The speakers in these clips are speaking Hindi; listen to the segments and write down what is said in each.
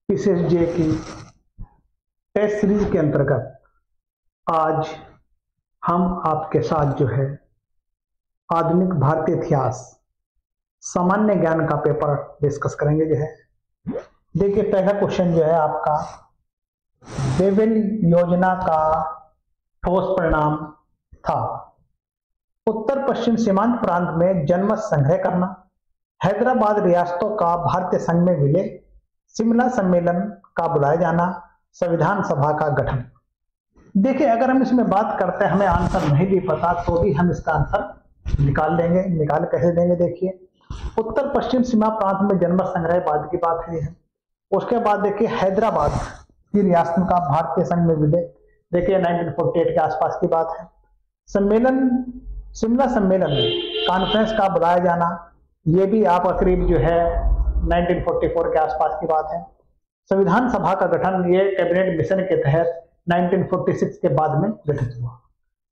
पीसीएसजे की टेस्ट सीरीज के अंतर्गत आज हम आपके साथ जो है आधुनिक भारतीय इतिहास सामान्य ज्ञान का पेपर डिस्कस करेंगे। जो है देखिए, पहला क्वेश्चन जो है आपका, वेवेल योजना का ठोस परिणाम था उत्तर पश्चिम सीमांत प्रांत में जनमत संग्रह करना, हैदराबाद रियासतों का भारतीय संघ में विलय, शिमला सम्मेलन का बुलाया जाना, संविधान सभा का गठन। देखिए, अगर हम इसमें बात करते हैं, हमें आंसर नहीं भी पता तो भी हम इसका आंसर निकाल लेंगे। निकाल कैसे देंगे? देखिए, उत्तर पश्चिम सीमा प्रांत में जनमत संग्रह बाद की बात है। उसके बाद देखिए, हैदराबाद की रियासत का भारतीय संघ में विलय, देखिए 1948 के आसपास की बात है। सम्मेलन, शिमला सम्मेलन कॉन्फ्रेंस का बुलाया जाना, ये भी आपका करीब जो है 1944 के आसपास की बात है। संविधान सभा का गठन, ये कैबिनेट मिशन के तहत 1946 के बाद में गठित हुआ।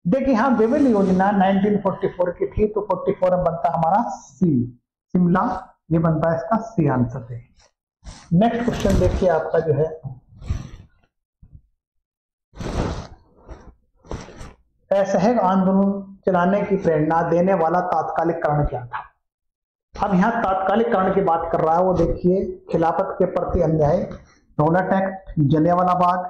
देखिए, यहाँ वेवेल योजना 1944 की थी, तो 44 में बनता हमारा सी, शिमला, ये बनता है इसका सी आंसर है। नेक्स्ट क्वेश्चन देखिए आपका जो है, असहयोग आंदोलन चलाने की प्रेरणा देने वाला तात्कालिक कारण क्या था? अब यहाँ तात्कालिक कारण की बात कर रहा है वो, देखिए, खिलाफत के प्रति अन्याय, रौलट एक्ट, जलियांवाला बाग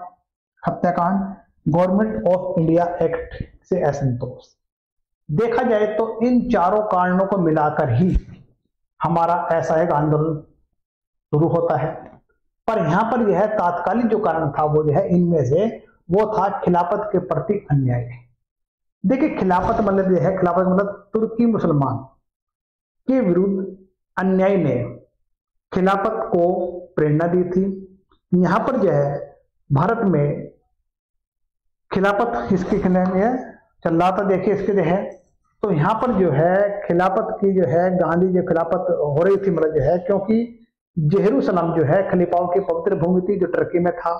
हत्याकांड, गवर्नमेंट ऑफ इंडिया एक्ट से असंतोष। देखा जाए तो इन चारों कारणों को मिलाकर ही हमारा असहयोग आंदोलन शुरू होता है। पर यहाँ पर यह तात्कालिक जो कारण था वो जो है इनमें से वो था खिलाफत के प्रति अन्याय। देखिए, खिलाफत मतलब यह है, खिलाफत मतलब तुर्की मुसलमान के विरुद्ध अन्याय ने खिलाफत को प्रेरणा दी थी। यहाँ पर जो है भारत में खिलाफत इसके खिलाफ चल रहा था। देखिए इसके जो है, तो यहाँ पर जो है खिलाफत की जो है, गांधी जो खिलाफत हो रही थी, मतलब जो है, क्योंकि जेरूसलम जो है खलीफाओं की पवित्र भूमि थी जो टर्की में था,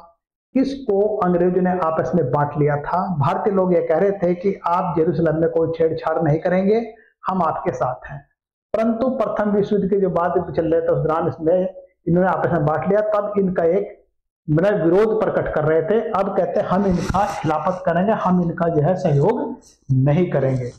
इसको अंग्रेजों ने आपस में बांट लिया था। भारतीय लोग ये कह रहे थे कि आप जेरूसलम में कोई छेड़छाड़ नहीं करेंगे, हम आपके साथ हैं। परंतु प्रथम विश्व युद्ध के जो बाद चल रहे थे उस दौरान इसमें इन्होंने आपस में बांट लिया, तब इनका एक विरोध प्रकट कर रहे थे। अब कहते हैं हम इनका खिलाफत करेंगे, हम इनका जो है सहयोग नहीं करेंगे।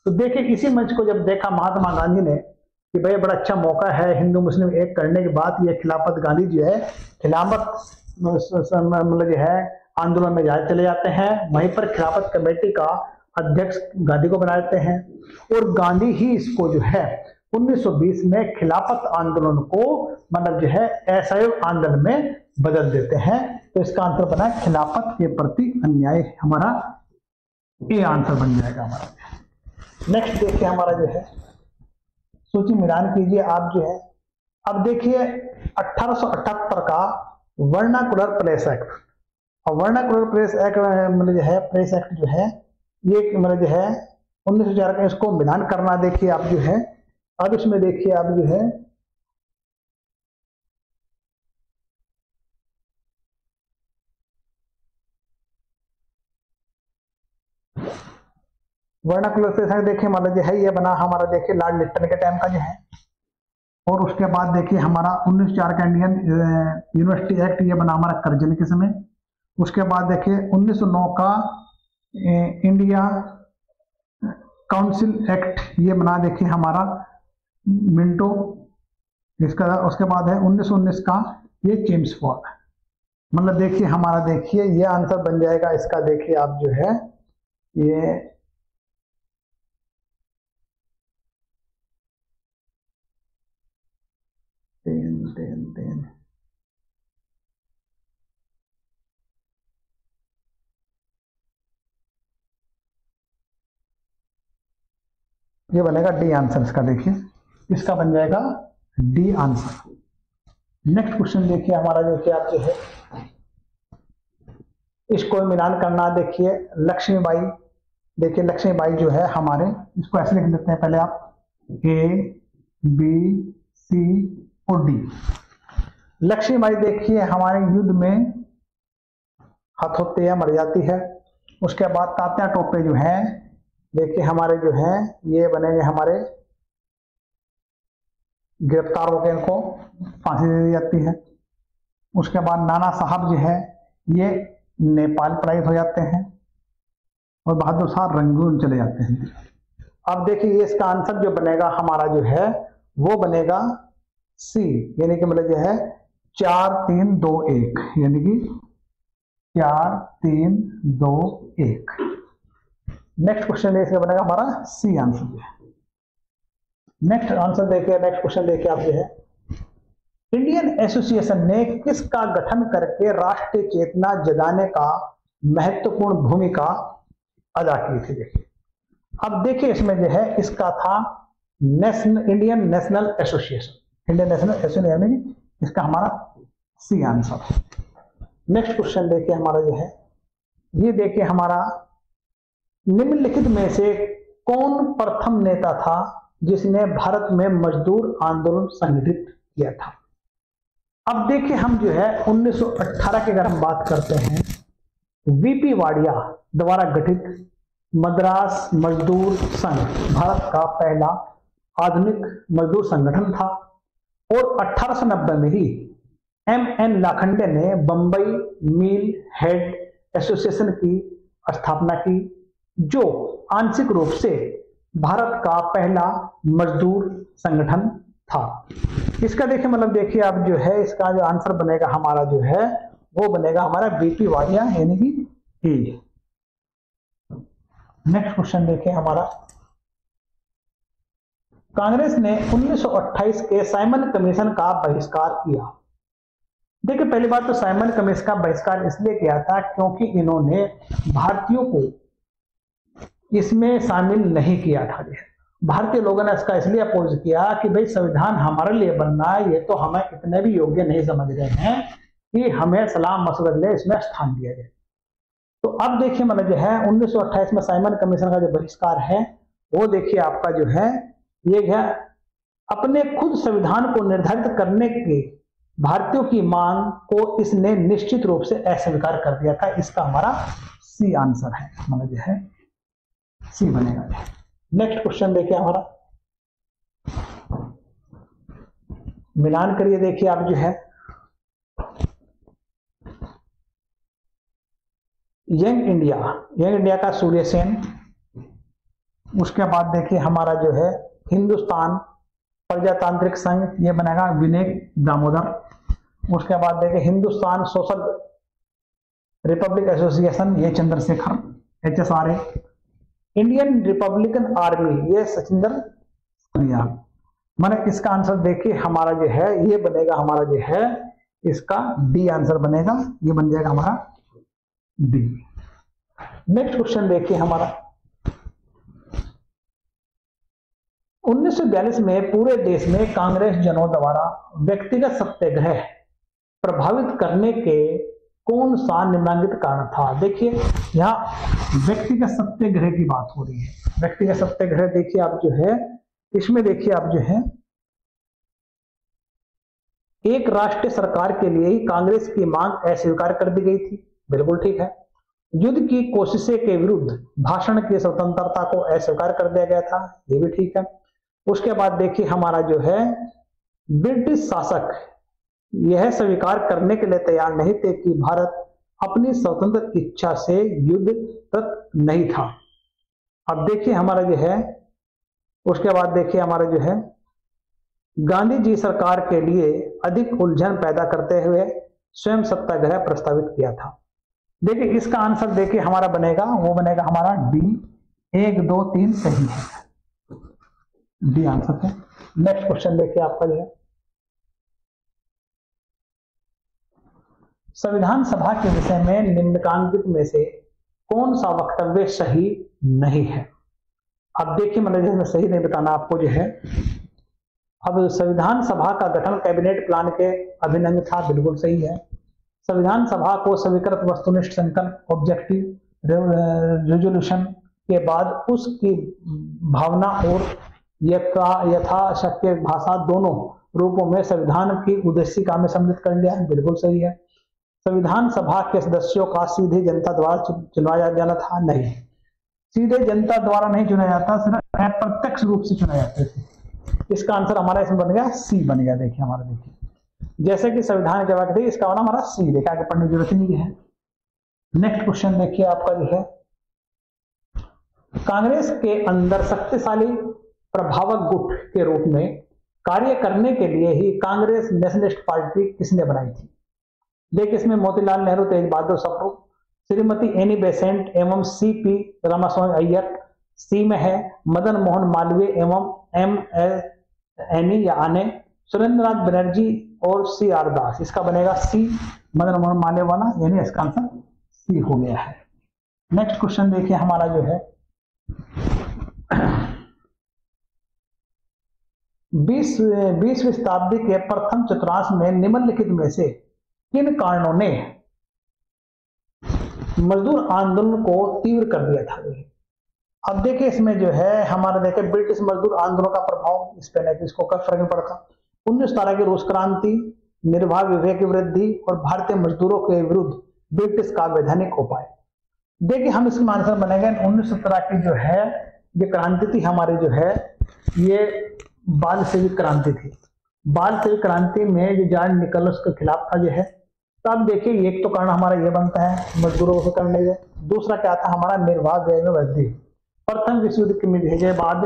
तो देखिए, इसी मंच को जब देखा महात्मा गांधी ने कि भाई बड़ा अच्छा मौका है हिंदू मुस्लिम एक करने के बाद, ये खिलाफत गांधी जो है खिलाफत मतलब जो है आंदोलन में चले जाते हैं। वहीं पर खिलाफत कमेटी का अध्यक्ष गांधी को बना देते हैं और गांधी ही इसको जो है 1920 में खिलाफत आंदोलन को मतलब जो है असहयोग आंदोलन में बदल देते हैं। तो इसका आंसर बना खिलाफत के प्रति अन्याय, हमारा ये आंसर बन जाएगा हमारा। नेक्स्ट देखिए हमारा जो है, सूची मिलान कीजिए आप जो है। अब देखिए 1878 का वर्नाकुलर प्रेस एक्ट, और वर्नाकुलर प्रेस एक्ट मतलब जो है, प्रेस एक्ट जो है ये मतलब जो है 1904 का, इसको मिलान करना। देखिए आप जो है, अब इसमें देखिए आप जो है वर्नाकुलर प्रेस एक्ट देखिए मतलब जो है ये बना हमारा, देखिए लॉर्ड लिटन के टाइम का जो है। और उसके बाद देखिए हमारा 1904 का इंडियन यूनिवर्सिटी एक्ट, ये बना हमारा करजन के समय। उसके बाद देखिए 1909 का इंडिया काउंसिल एक्ट, ये बना देखिए हमारा मिंटो इसका। उसके बाद है 1919 का ये चेम्सफोर्ड। मतलब देखिए हमारा, देखिए ये आंसर बन जाएगा इसका। देखिए आप जो है ये बनेगा डी आंसर इसका। देखिए इसका बन जाएगा डी आंसर। नेक्स्ट क्वेश्चन देखिए हमारा, देखिए आप जो है इसको मिलान करना। देखिए लक्ष्मीबाई, देखिए लक्ष्मीबाई जो है हमारे, इसको ऐसे लिख देते हैं पहले आप, ए बी सी और डी। लक्ष्मीबाई देखिए हमारे युद्ध में हथौते मर जाती है। उसके बाद तात्या टोपे जो है, देखिए हमारे जो है ये बनेंगे हमारे, गिरफ्तार होकर इनको फांसी दे दी जाती है। उसके बाद नाना साहब जो है ये नेपाल पलायित हो जाते हैं और बहादुर शाह रंगून चले जाते हैं। अब देखिए इसका आंसर जो बनेगा हमारा जो है वो बनेगा सी, यानी कि मतलब जो है 4 3 2 1, यानी कि 4 3 2 1। नेक्स्ट क्वेश्चन इसका बनेगा हमारा सी आंसर जो है। नेक्स्ट आंसर देखिए, नेक्स्ट क्वेश्चन देखिए आप जो है, इंडियन एसोसिएशन ने किसका गठन करके राष्ट्रीय चेतना जगाने का महत्वपूर्ण भूमिका अदा की थी। देखिए अब देखिए इसमें जो है इसका था Indian national association, Indian national association, यानी इसका हमारा सी आंसर है। नेक्स्ट क्वेश्चन देखिए हमारा जो है, ये देखिए हमारा निम्नलिखित में से कौन प्रथम नेता था जिसने भारत में मजदूर आंदोलन संगठित किया था। अब देखिए हम जो है 1918 की अगर हम बात करते हैं, वीपी वाडिया द्वारा गठित मद्रास मजदूर संघ भारत का पहला आधुनिक मजदूर संगठन था और 1890 में ही एमएन लाखंडे ने बंबई मिल हेड एसोसिएशन की स्थापना की, जो आंशिक रूप से भारत का पहला मजदूर संगठन था। इसका देखिए मतलब देखिए आप जो है इसका जो आंसर बनेगा हमारा जो है वो बनेगा हमारा बीपी वाडिया, यानी कि ए। नेक्स्ट क्वेश्चन देखिए हमारा, कांग्रेस ने 1928 के साइमन कमीशन का बहिष्कार किया। देखिए पहली बात तो साइमन कमीशन का बहिष्कार इसलिए किया था क्योंकि इन्होंने भारतीयों को इसमें शामिल नहीं किया था। भारतीय लोगों ने इसका इसलिए अपोज किया कि भाई संविधान हमारे लिए बनना है, ये तो हमें इतने भी योग्य नहीं समझ रहे हैं कि हमें सलाम मशवरे लिए इसमें स्थान दिया जाए। तो अब देखिए मतलब जो है 1928 में साइमन कमीशन का जो बहिष्कार है वो देखिए आपका जो है ये है अपने खुद संविधान को निर्धारित करने के भारतीयों की मांग को इसने निश्चित रूप से अस्वीकार कर दिया था। इसका हमारा सी आंसर है, मतलब जो है सी बनेगा। नेक्स्ट क्वेश्चन देखिए हमारा, मिलान करिए देखिए आप जो है, यंग इंडिया का सूर्य सेन, उसके बाद देखिए हमारा जो है हिंदुस्तान प्रजातांत्रिक संघ, ये बनेगा विनय दामोदर। उसके बाद देखिए हिंदुस्तान सोशल रिपब्लिक एसोसिएशन, ये Chandrashekhar HSRA। Indian Republican army, ये सचिंदर यादव। माने इसका आंसर देखिए हमारा जो है ये बनेगा हमारा जो है इसका डी आंसर बनेगा, ये बन जाएगा हमारा डी। नेक्स्ट क्वेश्चन देखिए हमारा, 1942 में पूरे देश में कांग्रेस जनों द्वारा व्यक्तिगत सत्याग्रह प्रभावित करने के कौन सा निम्नलिखित कारण था। देखिए यहाँ व्यक्तिगत सत्याग्रह की बात हो रही है। व्यक्तिगत सत्याग्रह देखिए आप जो है इसमें देखिए आप जो है एक राष्ट्रीय सरकार के लिए ही कांग्रेस की मांग अस्वीकार कर दी गई थी, बिल्कुल ठीक है। युद्ध की कोशिशें के विरुद्ध भाषण की स्वतंत्रता को अस्वीकार कर दिया गया था, ये भी ठीक है। उसके बाद देखिए हमारा जो है ब्रिटिश शासक यह स्वीकार करने के लिए तैयार नहीं थे कि भारत अपनी स्वतंत्र इच्छा से युद्धरत नहीं था। अब देखिए हमारा जो है उसके बाद देखिए हमारा जो है गांधी जी सरकार के लिए अधिक उलझन पैदा करते हुए स्वयं सत्याग्रह प्रस्तावित किया था। देखिए इसका आंसर देखिए हमारा बनेगा, वो बनेगा हमारा डी। 1 2 3 सही है, डी आंसर है। नेक्स्ट क्वेश्चन देखिए आपका जो है, संविधान सभा के विषय में निम्नलिखित में से कौन सा वक्तव्य सही नहीं है। अब देखिए मतलब इसमें सही नहीं बताना आपको जो है। अब संविधान सभा का गठन कैबिनेट प्लान के अभिन्न अंग था, बिल्कुल सही है। संविधान सभा को स्वीकृत वस्तुनिष्ठ संकल्प ऑब्जेक्टिव रेजोल्यूशन के बाद उसकी भावना और यथाशक्य भाषा दोनों रूपों में संविधान की उद्देशिका में सम्मिलित कर लिया, बिल्कुल सही है। संविधान सभा के सदस्यों का सीधे जनता द्वारा चुनाया जाना था, नहीं, सीधे जनता द्वारा नहीं चुना जाता, सिर्फ अप्रत्यक्ष रूप से चुना जाते थे। इसका आंसर हमारा इसमें बन गया सी बन गया। देखिए हमारा देखिए जैसे कि संविधान के वाक्य थे, इसका होना हमारा सी। देखा, आगे पढ़ने की जरूरत नहीं है। नेक्स्ट क्वेश्चन देखिए आपका जो है, कांग्रेस के अंदर शक्तिशाली प्रभावक गुट के रूप में कार्य करने के लिए ही कांग्रेस नेशनलिस्ट पार्टी किसने बनाई थी? देखिए, इसमें मोतीलाल नेहरू, तेज बहादुर सप्रू, श्रीमती एनी बेसेंट एवं सीपी रामास्वामी अय्यर। सी में है मदन मोहन मालवीय एवं एम एनी या आने, सुरेंद्रनाथ बनर्जी और सी आर दास। इसका बनेगा सी, मदन मोहन मालवीय वाला, यानी इसका आंसर सी हो गया है। नेक्स्ट क्वेश्चन देखिए हमारा जो है, 20वीं शताब्दी के प्रथम चतुर्थांश में निम्नलिखित में से किन कारणों ने मजदूर आंदोलन को तीव्र कर दिया था? अब देखिए, इसमें जो है हमारा देखे ब्रिटिश मजदूर आंदोलन का प्रभाव इस पे नहीं, इसको क्या फर्क नहीं पड़ता। 1917 की रूस क्रांति, निर्वाह विवेक की वृद्धि और भारतीय मजदूरों के विरुद्ध ब्रिटिश का वैधानिक उपाय। देखिए, हम इसका आंसर बनेगा 1917 की जो है ये क्रांति थी हमारी, जो है ये बाल सेविक क्रांति थी। बाल सेविक क्रांति में जो जॉन निकोलस के खिलाफ था जो है। तो अब देखिए, एक तो कारण हमारा ये बनता है मजदूरों को करने के, दूसरा क्या था हमारा निर्वाह व्यय में वृद्धि। प्रथम विश्व युद्ध के बाद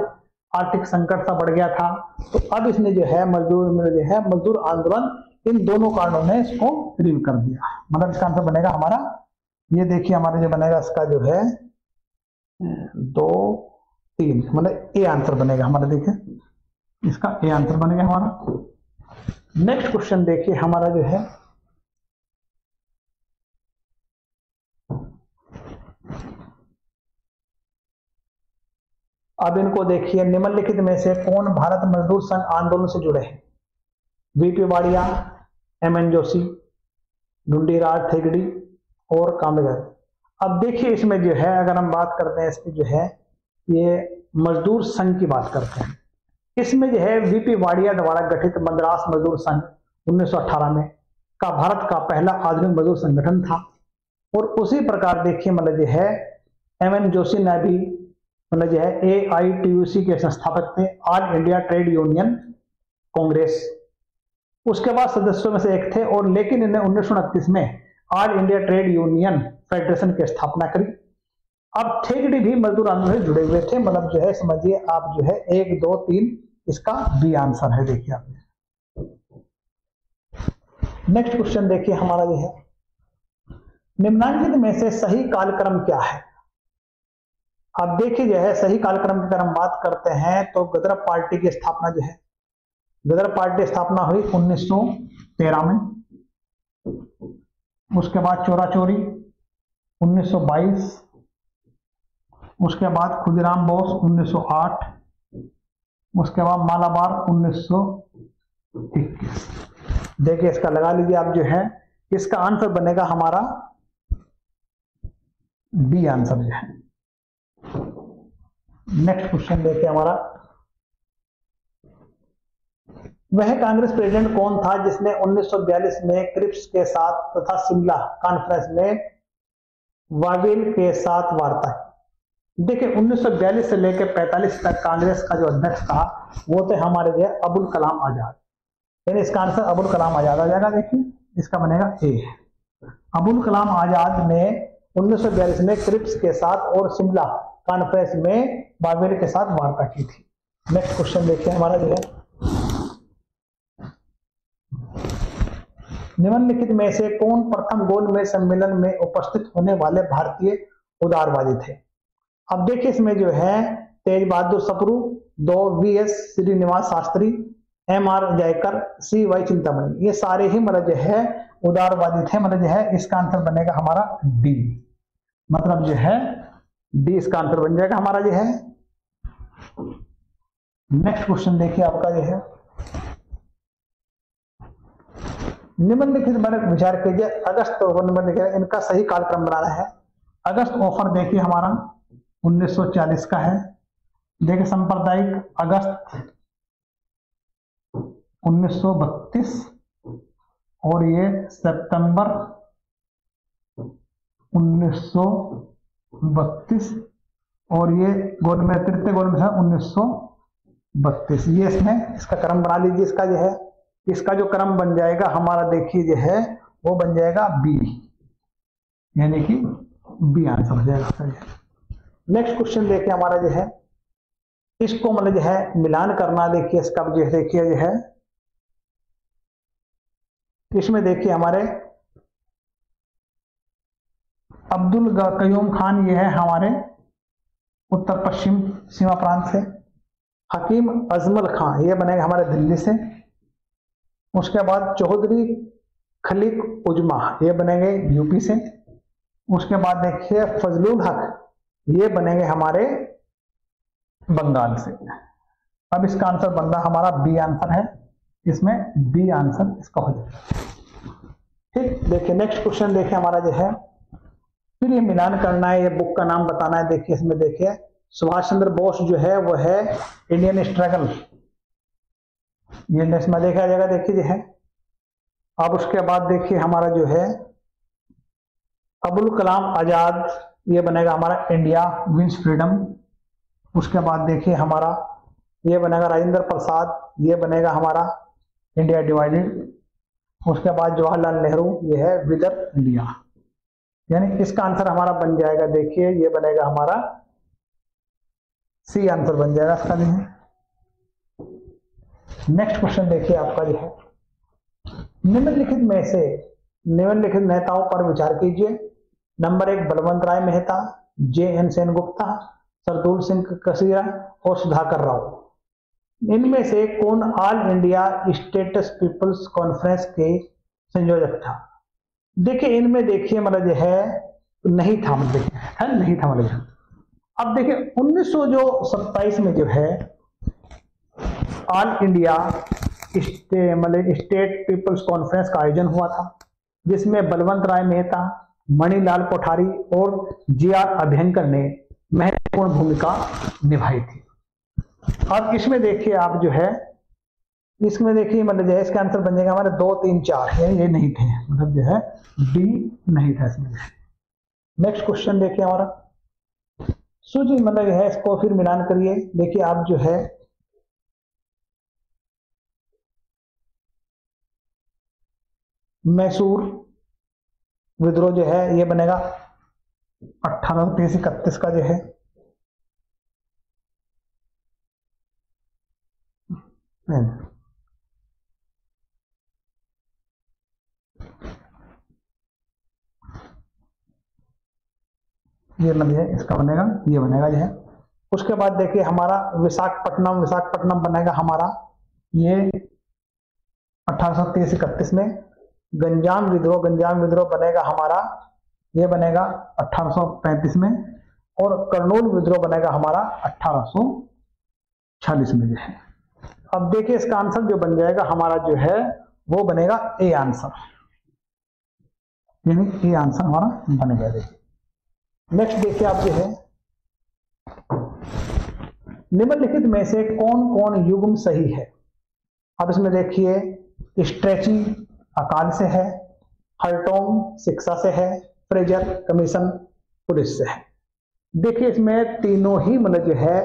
आर्थिक संकट सा बढ़ गया था, तो अब इसने जो है मजदूर आंदोलन, इन दोनों कारणों ने इसको तीव्र कर दिया। मतलब इसका आंसर बनेगा हमारा, ये देखिए हमारा जो बनेगा इसका जो है 2, 3, मतलब ए आंसर बनेगा हमारा। देखिए, इसका ए आंसर बनेगा हमारा। नेक्स्ट क्वेश्चन देखिए हमारा जो है, अब इनको देखिए, निम्नलिखित में से कौन भारत मजदूर संघ आंदोलन से जुड़े हैं? वीपी वाड़िया, एमएन जोशी, ढूंढीराज थेगड़ी और कामगर। अब देखिए, इसमें जो है अगर हम बात करते हैं इसकी जो है ये मजदूर संघ की बात करते हैं, इसमें जो है वीपी वाड़िया द्वारा गठित मद्रास मजदूर संघ 1918 में का भारत का पहला आधुनिक मजदूर संगठन था। और उसी प्रकार देखिए मतलब जो है एमएन जोशी ने भी मतलब जो है AITUC के संस्थापक थे, all India trade union Congress. उसके बाद सदस्यों में से एक थे, और लेकिन इन्हें 1929 में all India trade union federation की स्थापना करी। अब थेगड़ी भी मजदूर आंदोलन से जुड़े हुए थे, मतलब जो है समझिए आप जो है 1, 2, 3 इसका बी आंसर है। देखिए आप नेक्स्ट क्वेश्चन देखिए हमारा जो है, निम्नलिखित में से सही कालक्रम क्या है? अब देखिए जो है सही कालक्रम की अगर हम बात करते हैं तो गदर पार्टी की स्थापना जो है, गदर पार्टी स्थापना हुई 1913 में। उसके बाद चोरा चोरी 1922, उसके बाद खुदीराम बोस 1908, उसके बाद मालाबार 1921। देखिए इसका लगा लीजिए आप जो है, इसका आंसर बनेगा हमारा बी आंसर जो है। नेक्स्ट क्वेश्चन देखिए हमारा, वह कांग्रेस प्रेसिडेंट कौन था जिसने 1942 में क्रिप्स के साथ तथा शिमला कॉन्फ्रेंस में वावेल के साथ वार्ता की? देखिए 1942 से लेकर 45 तक कांग्रेस का जो अध्यक्ष था वो थे हमारे जो अबुल कलाम आजाद, यानी इसका आंसर अबुल कलाम आजाद आ जाएगा। देखिए इसका बनेगा ए। अबुल कलाम आजाद ने 1942 में क्रिप्स के साथ और शिमला कॉन्फ्रेंस में वावेल के साथ वार्ता की थी। नेक्स्ट क्वेश्चन देखिए हमारा जो है, निम्नलिखित में से कौन प्रथम गोलमेज सम्मेलन में उपस्थित होने वाले भारतीय उदारवादी थे? अब देखिए इसमें जो है तेज बहादुर Sapru, 2 VS Srinivas Shastri, MR Jayakar, CY Chintamani, ये सारे ही मतलब जो है उदारवादी थे। मतलब जो है इसका आंसर बनेगा हमारा डी, मतलब जो है डी इसका आंसर बन जाएगा हमारा जो है। नेक्स्ट क्वेश्चन देखिए आपका जो है, निम्नलिखित पर विचार कीजिए, अगस्त नंबर इनका सही कालक्रम बनाना है। अगस्त ऑफर देखिए हमारा 1940 का है। देखिए सांप्रदायिक अगस्त 1932 और ये सितंबर 1932 और ये गोलमेज तृतीय गोलमेज 1932। ये इसमें इसका क्रम बना लीजिए इसका जो है। इसका जो क्रम बन जाएगा हमारा देखिए जो है वो बन जाएगा बी, यानी कि बी आंसर हो जाएगा। नेक्स्ट क्वेश्चन देखिए हमारा जो है, इसको मतलब जो है मिलान करना, देखिए इसका जो है देखिए जो है इसमें देखिए हमारे अब्दुल कयूम खान, ये है हमारे उत्तर पश्चिम सीमा प्रांत से। हकीम अजमल खान, ये बनेगा हमारे दिल्ली से। उसके बाद चौधरी खलीक उजमा, ये बनेंगे यूपी से। उसके बाद देखिए फजलुल हक, ये बनेंगे हमारे बंगाल से। अब इसका आंसर बन रहा हमारा बी आंसर है, इसमें बी आंसर इसका हो जाएगा। ठीक, देखिए नेक्स्ट क्वेश्चन देखिए हमारा जो है, फिर ये मिलान करना है, ये बुक का नाम बताना है। देखिए इसमें देखिए सुभाष चंद्र बोस जो है वो है इंडियन स्ट्रगल, ये नेक्स्ट में देखा जाएगा। देखिए जो है अब उसके बाद देखिए हमारा जो है अबुल कलाम आजाद, ये बनेगा हमारा इंडिया विंस फ्रीडम। उसके बाद देखिए हमारा ये बनेगा राजेंद्र प्रसाद, ये बनेगा हमारा इंडिया डिवाइडेड। उसके बाद जवाहरलाल नेहरू, ये है विदर इंडिया, यानी इसका आंसर हमारा बन जाएगा। देखिए ये बनेगा हमारा सी आंसर बन जाएगा इसका भी है। नेक्स्ट क्वेश्चन देखिए आपका जो है, निम्नलिखित में से निम्नलिखित नेताओं पर विचार कीजिए। Number 1 Balwant Rai Mehta, J N. सेनगुप्ता, सरदूल सिंह कसीरा और सुधाकर राव। इनमें से कौन All India States People's Conference के संयोजक था? देखिए इनमें देखिए मतलब जो है नहीं था, मतलब नहीं था मतलब। अब देखिए 1927 में जो है ऑल इंडिया मतलब स्टेट पीपल्स कॉन्फ्रेंस का आयोजन हुआ था, जिसमें बलवंत राय मेहता, मणिलाल कोठारी और जी.आर. अभ्यंकर ने महत्वपूर्ण भूमिका निभाई थी। अब इसमें देखिए आप जो है, इसमें देखिए मतलब जो है इसका आंसर बन जाएगा हमारे 2, 3, 4, ये नहीं थे, मतलब जो है डी नहीं था इसमें। नेक्स्ट क्वेश्चन देखिए हमारा, सूची मतलब है इसको फिर मिलान करिए। देखिए आप जो है मैसूर विद्रोह जो है ये बनेगा 1830-31 का जो है। ये मतलब है इसका बनेगा, ये बनेगा जो है। उसके बाद देखिए हमारा विशाखापट्टनम बनेगा हमारा ये 1830-31 में। गंजाम विद्रोह बनेगा हमारा, ये बनेगा 1835 में। और करनूल विद्रोह बनेगा हमारा 1846 में जो है। अब देखिए इसका आंसर जो बन जाएगा हमारा जो है वो बनेगा ए आंसर, यानी ए आंसर हमारा बन गया। देखिए नेक्स्ट देखिए आप जो है, निम्नलिखित में से कौन कौन युग्म सही है? अब इसमें देखिए स्ट्रेची अकाल से है, हल्टोम शिक्षा से है, फ्रेजर कमीशन पुलिस से है। देखिए इसमें तीनों ही मतलब जो है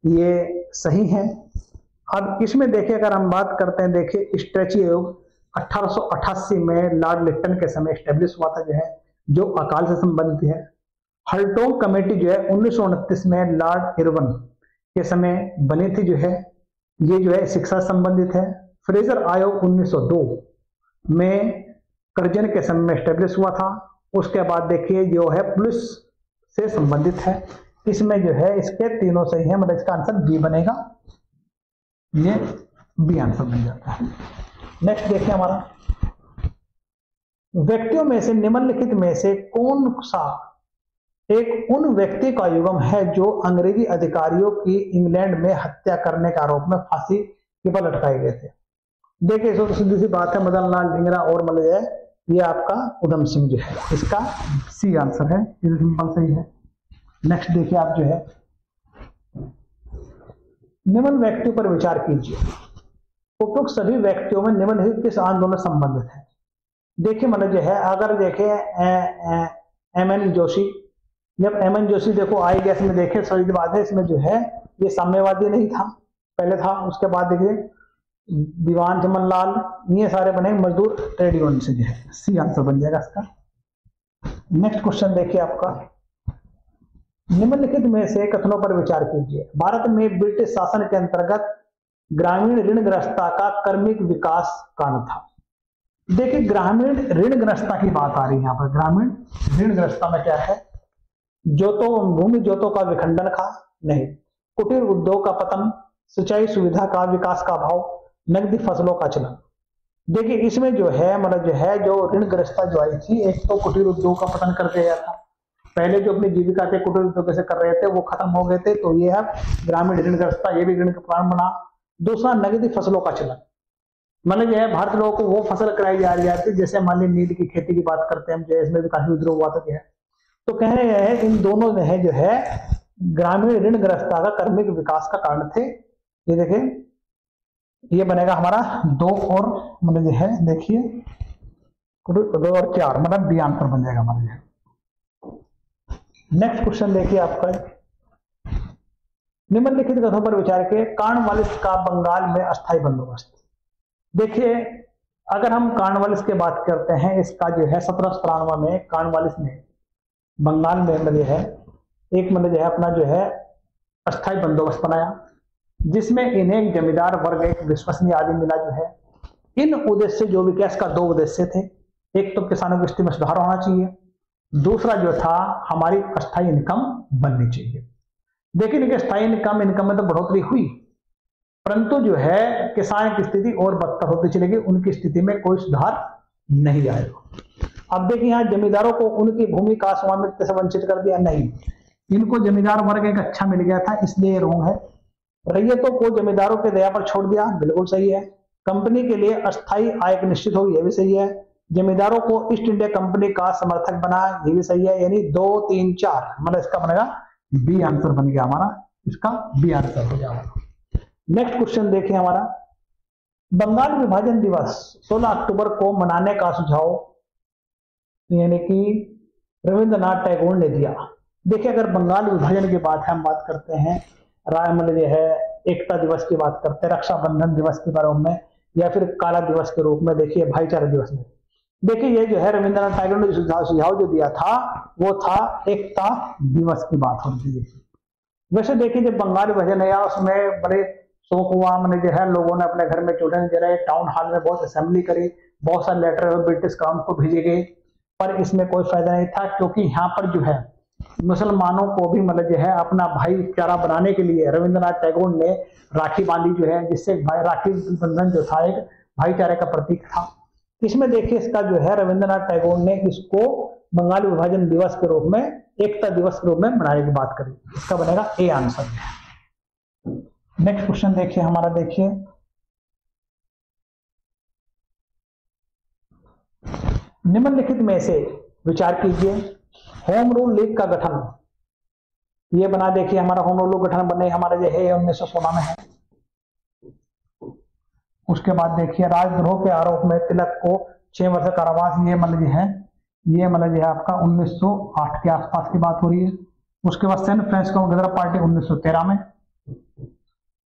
ये सही है। अब इसमें देखिए अगर हम बात करते हैं, देखिए स्ट्रेची आयोग 1888 में लॉर्ड लिट्टन के समय स्टेब्लिश हुआ था जो है, जो अकाल से संबंधित है। हल्टोम कमेटी जो है 1929 में लॉर्ड इरविन के समय बनी थी जो है, ये जो है शिक्षा से संबंधित है। फ्रेजर आयोग 1902 में कर्जन के समय में स्टेब्लिश हुआ था। उसके बाद देखिए जो है पुलिस से संबंधित है। इसमें जो है इसके तीनों सही है, मतलब इसका आंसर बी बनेगा, ये बी आंसर बन जाता है। नेक्स्ट देखिए हमारा, व्यक्तियों में से निम्नलिखित में से कौन सा एक उन व्यक्ति का युग्म है जो अंग्रेजी अधिकारियों की इंग्लैंड में हत्या करने के आरोप में फांसी के पर लटकाए गए थे? देखिए इसको तो सीधी सी बात है, मदन लाल ढींगरा और मतलब है ये आपका उधम सिंह जो है, इसका सी आंसर है, ये सिंपल सही है। नेक्स्ट देखिए आप जो है, निम्न व्यक्तियों पर विचार कीजिए। उपयुक्त सभी व्यक्तियों में निम्नलिखित किस आंदोलन संबंधित है? देखिए मतलब जो है, अगर देखे एम.एन. जोशी, जब एम.एन. जोशी देखो आई गैस में देखे सही बात है, इसमें जो है ये साम्यवादी नहीं था, पहले था। उसके बाद देखिए दीवान चमनलाल, ये सारे बने मजदूर ट्रेड यूनियन से जो है। सी आंसर बन जाएगा इसका। नेक्स्ट क्वेश्चन देखिए आपका, निम्नलिखित में से कथनों पर विचार कीजिए। भारत में ब्रिटिश शासन के अंतर्गत ग्रामीण ऋणग्रस्तता का क्रमिक विकास कारण था। देखिए ग्रामीण ऋणग्रस्तता की बात आ रही है यहाँ पर। ग्रामीण ऋणग्रस्तता में क्या है? भूमि जोतों का विखंडन का नहीं, कुटीर उद्योग का पतन, सिंचाई सुविधा का विकास का अभाव, नकदी फसलों का चलन। देखिए इसमें जो है मतलब जो ऋणग्रस्तता जो आई थी, एक तो कुटीर उद्योग का पतन कर दिया था। पहले जो अपनी जीविका थे कुटीर उद्योग से कर रहे थे वो खत्म हो गए थे, तो ये है ग्रामीण ऋणग्रस्तता, ये भी ऋण का कारण बना। दूसरा नकदी फसलों का चलन, मतलब जो है भारत लोगों को वो फसल कराई जा रही है जैसे मान ली नील की खेती की बात करते हैं हम, जो इसमें भी काफी विद्रोह हुआ था। है तो कह रहे हैं इन दोनों ने जो है ग्रामीण ऋणग्रस्तता का क्रमिक विकास का कारण थे। ये देखिए ये बनेगा हमारा 2 और मतलब जो है देखिए 2 और 4 मतलब बी आंसर बन जाएगा हमारा। नेक्स्ट क्वेश्चन देखिए आपका, निम्नलिखित कथनों पर विचार के कॉर्नवालिस का बंगाल में अस्थायी बंदोबस्त। देखिए अगर हम कॉर्नवालिस की बात करते हैं, इसका जो है 1793 में कॉर्नवालिस ने बंगाल में मतलब है एक मतलब जो है अपना जो है अस्थायी बंदोबस्त बनाया, जिसमें इन्हें एक जमींदार वर्ग, एक विश्वसनीय आदमी मिला जो है। इन उद्देश्य जो भी क्या, इसका 2 उद्देश्य थे। एक तो किसानों की स्थिति में सुधार होना चाहिए, दूसरा जो था हमारी अस्थायी इनकम बननी चाहिए। देखिए इनके अस्थायी इनकम में तो बढ़ोतरी हुई, परंतु जो है किसान की स्थिति और बदतर होती चलेगी, उनकी स्थिति में कोई सुधार नहीं आएगा। अब देखिए यहाँ जमींदारों को उनकी भूमि का स्वामित्व से वंचित कर दिया, नहीं, इनको जमींदार वर्ग एक अच्छा मिल गया था, इसलिए ये रोंग है। रैयतों को जमींदारों के दया पर छोड़ दिया, बिल्कुल सही है। कंपनी के लिए अस्थायी आय निश्चित होगी, यह भी सही है। जमींदारों को ईस्ट इंडिया कंपनी का समर्थक बना, ये भी सही है। यानी 2, 3, 4 मतलब इसका बनेगा बी आंसर बन गया हमारा, इसका बी आंसर हो जाएगा। नेक्स्ट क्वेश्चन देखिए हमारा, बंगाल विभाजन दिवस 16 अक्टूबर को मनाने का सुझाव यानी कि रविंद्रनाथ टैगोर ने दिया। देखिए अगर बंगाल विभाजन की बात है, हम बात करते हैं मतलब है एकता दिवस की बात करते हैं, रक्षाबंधन दिवस के बारे में, या फिर काला दिवस के रूप में, देखिए भाईचारा दिवस में। देखिए ये जो है रविंद्रनाथ टैगोर ने सुझाव जो दिया था वो था एकता दिवस की बात होती है। वैसे देखिए जब बंगाल विभाजन आया उसमें बड़े शोक हुआ, मैंने जो है लोगों ने अपने घर में चूल्हे जलाए, टाउन हॉल में बहुत असेंबली करी, बहुत सारे लेटर ब्रिटिश क्राउन को भेजे गए, पर इसमें कोई फायदा नहीं था, क्योंकि यहाँ पर जो है मुसलमानों को भी मतलब जो है अपना भाईचारा बनाने के लिए रविंद्रनाथ टैगोर ने राखी बांधी जो है, जिससे राखी बंधन जो था एक भाईचारे का प्रतीक था। इसमें देखिए इसका जो है रविंद्रनाथ टैगोर ने इसको बंगाल विभाजन दिवस के रूप में, एकता दिवस के रूप में मनाने की बात करी, इसका बनेगा ए आंसर। नेक्स्ट क्वेश्चन देखिए हमारा, देखिए निम्नलिखित में से विचार कीजिए होम रूल लीग का गठन। ये बना देखिए हमारा होम रूल गठन बने हमारा जो है 1916 में है। उसके बाद देखिए राजद्रोह के आरोप में तिलक को 6 वर्ष कारावास, ये मतलब है आपका 1908 के आसपास की बात हो रही है। उसके बाद सेंट फ्रांसिस गदर पार्टी 1913 में।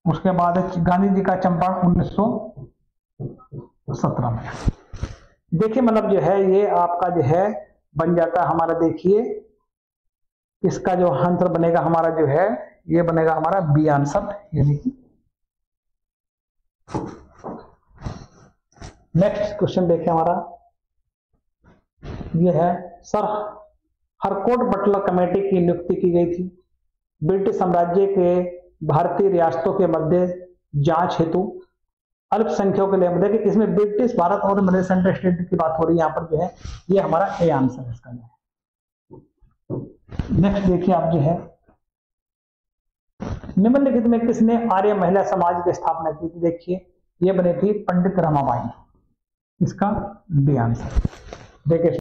उसके बाद गांधी जी का चंपारण 1917 में। देखिए मतलब जो है ये आपका जो है बन जाता है हमारा, देखिए इसका जो आंसर बनेगा हमारा जो है ये बनेगा हमारा बी आंसर, यानी कि नेक्स्ट क्वेश्चन देखिए हमारा ये है, सर हरकोट बटलर कमेटी की नियुक्ति की गई थी ब्रिटिश साम्राज्य के भारतीय रियासतों के मध्य जांच हेतु अल्पसंख्यकों के लिए। देखिए इसमें ब्रिटिश भारत और मध्य सेंट्रल स्टेट की बात हो रही है, यहाँ पर जो है ये हमारा ए आंसर है इसका। नेक्स्ट देखिए आप जो है निम्नलिखित में किसने आर्य महिला समाज की स्थापना की थी। देखिए ये बनी थी पंडित रमाबाई, इसका बी आंसर। देखिए